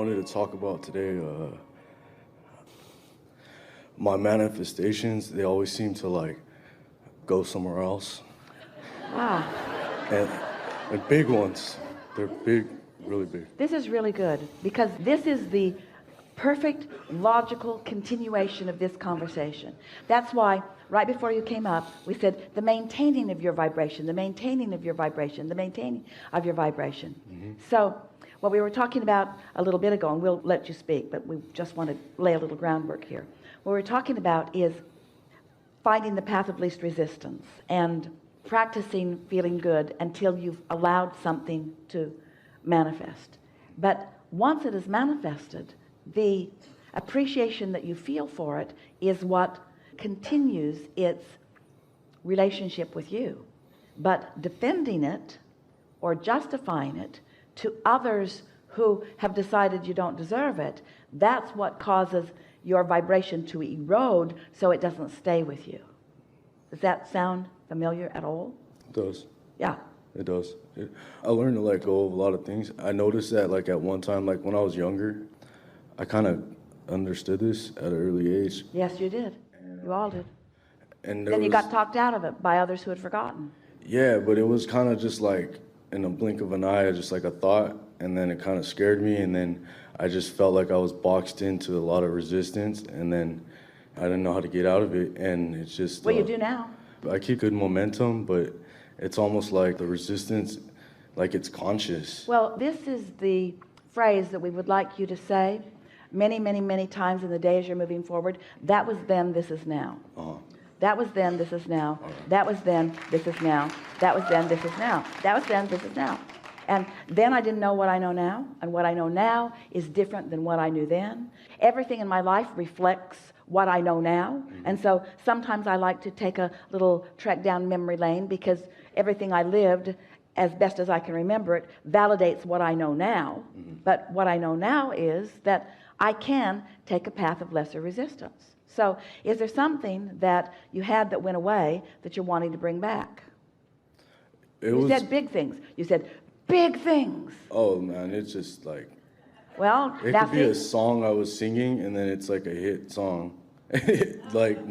wanted to talk about today, my manifestations, they always seem to like go somewhere else. Wow, And, and big ones, they're big, really big. this is really good because this is the perfect logical continuation of this conversation. That's why right before you came up we said the maintaining of your vibration, the maintaining of your vibration, the maintaining of your vibration. So what we were talking about a little bit ago, and we'll let you speak, but we just want to lay a little groundwork here. What we're talking about is finding the path of least resistance and practicing feeling good until you've allowed something to manifest. But once it is manifested, the appreciation that you feel for it is what continues its relationship with you. But defending it or justifying it to others who have decided you don't deserve it, that's what causes your vibration to erode so it doesn't stay with you. Does that sound familiar at all? It does. Yeah. It does. I learned to let go of a lot of things. I noticed that like at one time, like when I was younger, I kind of understood this at an early age. Yes, you did. You all did. And Then you got talked out of it by others who had forgotten. Yeah, but it was kind of just like in a blink of an eye, just like a thought, and then it kind of scared me, and then I just felt like I was boxed into a lot of resistance, and then I didn't know how to get out of it, and it's just... Well, you do now. I keep good momentum, but it's almost like the resistance, like it's conscious. Well, this is the phrase that we would like you to say many, many, many times in the day as you're moving forward. That was then, this is now. That was then, this is now. That was then, this is now. That was then, this is now. That was then, this is now. And then I didn't know what I know now, and what I know now is different than what I knew then. Everything in my life reflects what I know now, and so sometimes I like to take a little trek down memory lane because everything I lived, as best as I can remember it, validates what I know now. But what I know now is that I can take a path of lesser resistance. So is there something that you had that went away that you're wanting to bring back? You said big things. You said big things. Oh man, it's just like... Well, it could be a song I was singing, and then it's like a hit song, like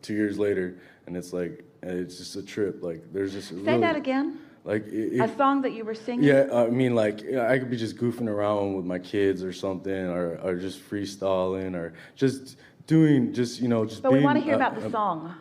2 years later, and it's like, it's just a trip. Like there's just say that again. Like a song that you were singing. Yeah, I mean, like I could be just goofing around with my kids or something, or just freestyling, or just doing, just just. But we want to hear about the song.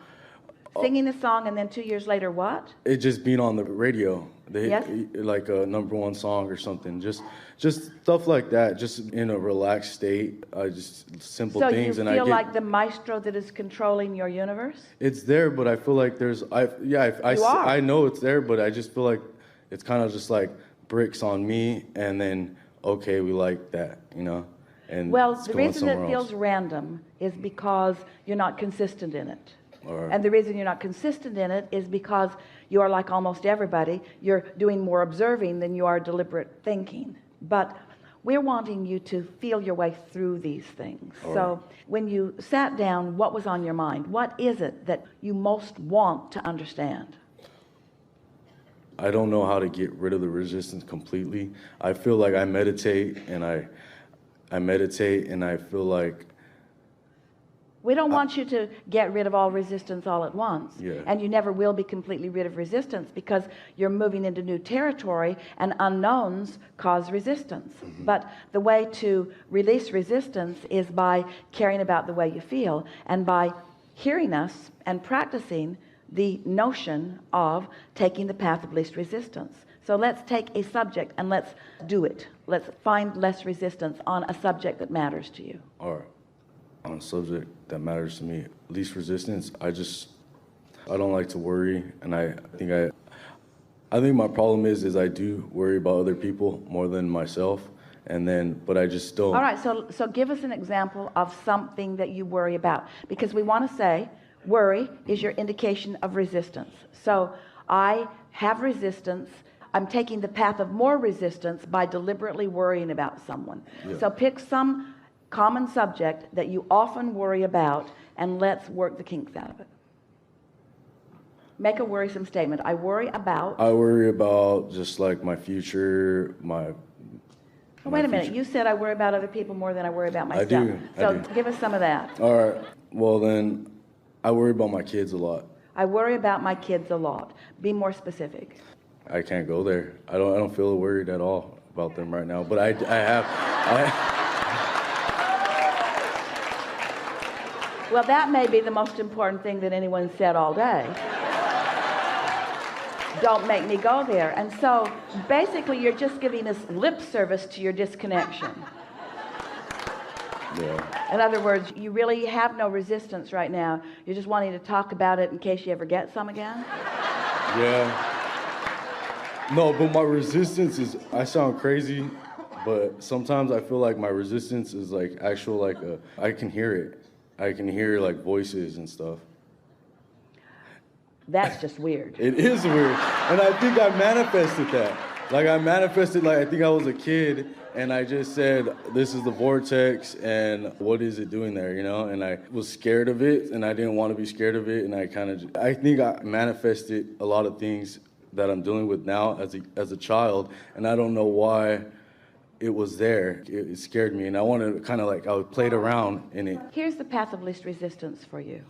Singing the song, and then 2 years later, what? It just being on the radio. Yes? Like a #1 song or something. Just stuff like that. Just in a relaxed state. Just simple things. So you feel like the maestro that is controlling your universe? It's there, but I feel like there's. I know it's there, but I just feel like it's kind of just like bricks on me, and then okay, we like that, And well, the reason it feels random is because you're not consistent in it. And the reason you're not consistent in it is because you are like almost everybody. You're doing more observing than you are deliberate thinking. But we're wanting you to feel your way through these things. So when you sat down, what was on your mind? What is it that you most want to understand? I don't know how to get rid of the resistance completely. I feel like I meditate, and I feel like... We don't want you to get rid of all resistance all at once. Yeah. And you never will be completely rid of resistance because you're moving into new territory, and unknowns cause resistance. But the way to release resistance is by caring about the way you feel, and by hearing us and practicing the notion of taking the path of least resistance. So let's take a subject and let's do it. Let's find less resistance on a subject that matters to you. All right. On a subject that matters to me, least resistance, I don't like to worry, and I think my problem is I do worry about other people more than myself, but I just don't. All right, so give us an example of something that you worry about, because we want to say worry is your indication of resistance. So I have resistance. I'm taking the path of more resistance by deliberately worrying about someone. Yeah. So pick some common subject that you often worry about, and let's work the kinks out of it. Make a worrisome statement. I worry about just like my future, Well, wait a minute. You said I worry about other people more than I worry about myself. do. So give us some of that. All right. Well, then I worry about my kids a lot. I worry about my kids a lot. Be more specific. I can't go there. I don't feel worried at all about them right now. But I have. Well, that may be the most important thing that anyone said all day. Don't make me go there. And so basically you're just giving us lip service to your disconnection. Yeah. In other words, you really have no resistance right now. You're just wanting to talk about it in case you ever get some again. Yeah. No, but my resistance is, I sound crazy, but sometimes I feel like my resistance is like actual, like I can hear it. I can hear like voices and stuff. That's just weird. It is weird. And I think I manifested that. Like I manifested, like I think I was a kid and I just said, this is the vortex and what is it doing there, you know? And I was scared of it and I didn't want to be scared of it. And I think I manifested a lot of things that I'm dealing with now as a child. And I don't know why it was there. It scared me. And I wanted to kind of like, I played around in it. Here's the path of least resistance for you.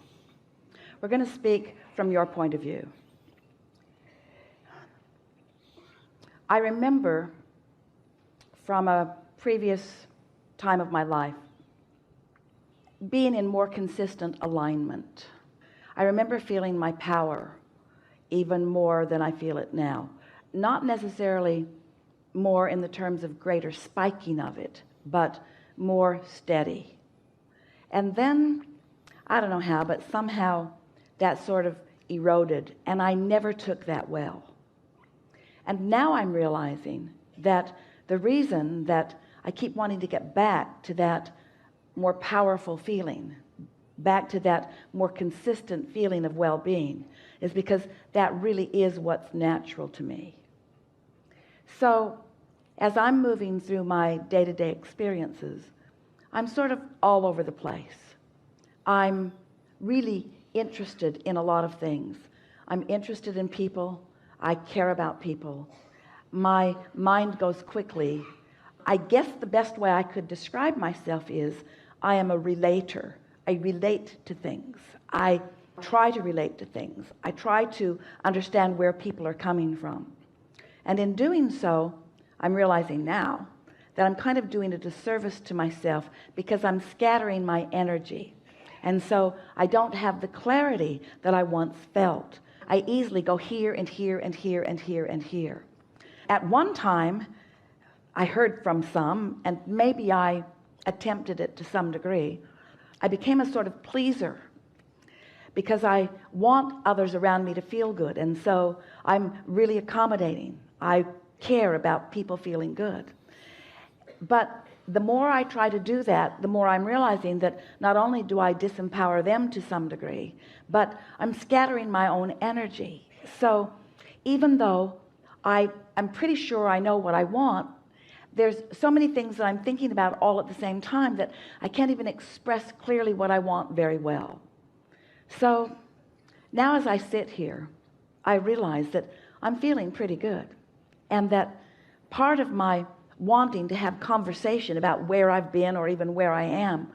We're going to speak from your point of view. I remember from a previous time of my life being in more consistent alignment. I remember feeling my power even more than I feel it now. Not necessarily more in the terms of greater spiking of it, but more steady. And then, I don't know how, but somehow that sort of eroded, and I never took that well. And now I'm realizing that the reason that I keep wanting to get back to that more powerful feeling, back to that more consistent feeling of well-being, is because that really is what's natural to me. So as I'm moving through my day-to-day experiences, I'm sort of all over the place. I'm really interested in a lot of things. I'm interested in people. I care about people. My mind goes quickly. I guess the best way I could describe myself is I am a relator. I relate to things. I try to relate to things. I try to understand where people are coming from. And in doing so, I'm realizing now that I'm kind of doing a disservice to myself because I'm scattering my energy. And so I don't have the clarity that I once felt. I easily go here and here and here and here and here. At one time, I heard from some, and maybe I attempted it to some degree, I became a sort of pleaser because I want others around me to feel good. And so I'm really accommodating. I care about people feeling good. But the more I try to do that, the more I'm realizing that not only do I disempower them to some degree, but I'm scattering my own energy. So even though I'm pretty sure I know what I want, there's so many things that I'm thinking about all at the same time that I can't even express clearly what I want very well. So now as I sit here, I realize that I'm feeling pretty good, and that part of my wanting to have conversation about where I've been or even where I am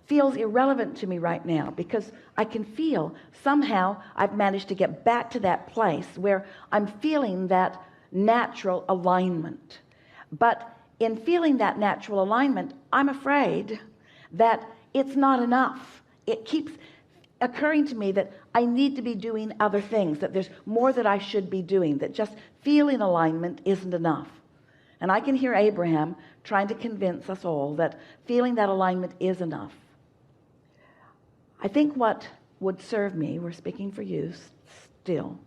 feels irrelevant to me right now, because I can feel somehow I've managed to get back to that place where I'm feeling that natural alignment. But in feeling that natural alignment, I'm afraid that it's not enough. It keeps occurring to me that I need to be doing other things, that there's more that I should be doing, that just feeling alignment isn't enough. And I can hear Abraham trying to convince us all that feeling that alignment is enough. I think what would serve me, we're speaking for you still,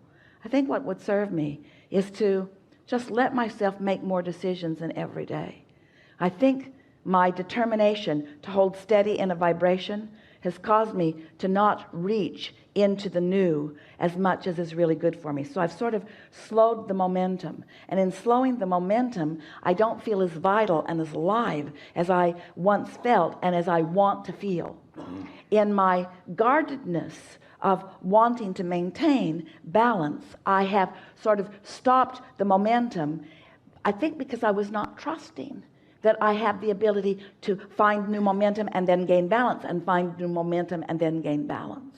I think what would serve me is to just let myself make more decisions in every day. I think my determination to hold steady in a vibration has caused me to not reach into the new as much as is really good for me. So I've sort of slowed the momentum. And in slowing the momentum, I don't feel as vital and as alive as I once felt and as I want to feel. In my guardedness of wanting to maintain balance, I have sort of stopped the momentum, I think because I was not trusting, that I have the ability to find new momentum and then gain balance, and find new momentum and then gain balance.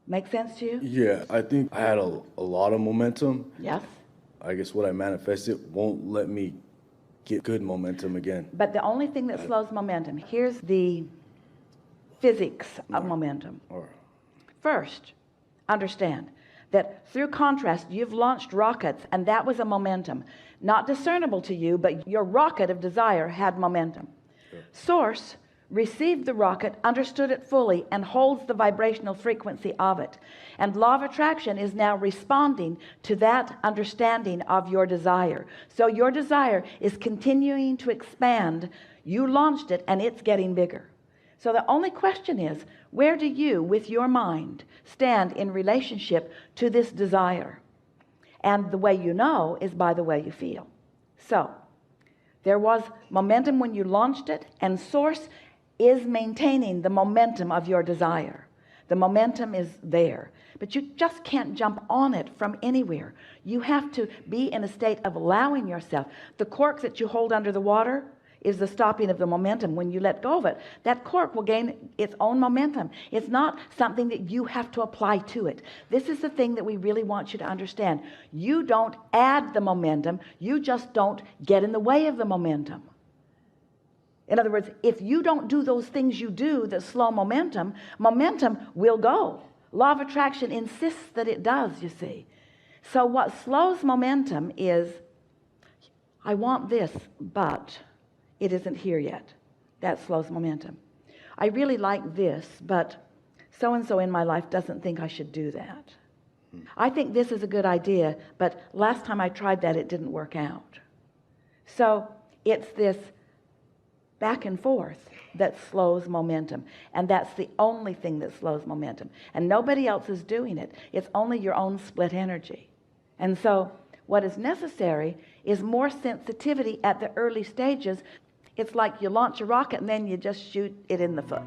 Make sense to you? Yeah, I think I had a lot of momentum. Yes. I guess what I manifested won't let me get good momentum again. But the only thing that slows momentum, here's the physics of momentum. Or First, understand that through contrast, you've launched rockets, and that was a momentum. Not discernible to you, but your rocket of desire had momentum. Source received the rocket, understood it fully, and holds the vibrational frequency of it. And law of attraction is now responding to that understanding of your desire. So your desire is continuing to expand. You launched it, and it's getting bigger. So the only question is, where do you, with your mind, stand in relationship to this desire? And the way you know is by the way you feel. So there was momentum when you launched it, and source is maintaining the momentum of your desire. The momentum is there, but you just can't jump on it from anywhere. You have to be in a state of allowing yourself. The cork that you hold under the water is the stopping of the momentum. When you let go of it, that cork will gain its own momentum. It's not something that you have to apply to it. This is the thing that we really want you to understand. You don't add the momentum, you just don't get in the way of the momentum. In other words, if you don't do those things you do that slow momentum, momentum will go. Law of attraction insists that it does, you see. So what slows momentum is, I want this, but it isn't here yet. That slows momentum. I really like this, but so-and-so in my life doesn't think I should do that. I think this is a good idea, but last time I tried that, it didn't work out. So it's this back and forth that slows momentum, and that's the only thing that slows momentum, and nobody else is doing it. It's only your own split energy. And so what is necessary is more sensitivity at the early stages. It's like you launch a rocket and then you just shoot it in the foot.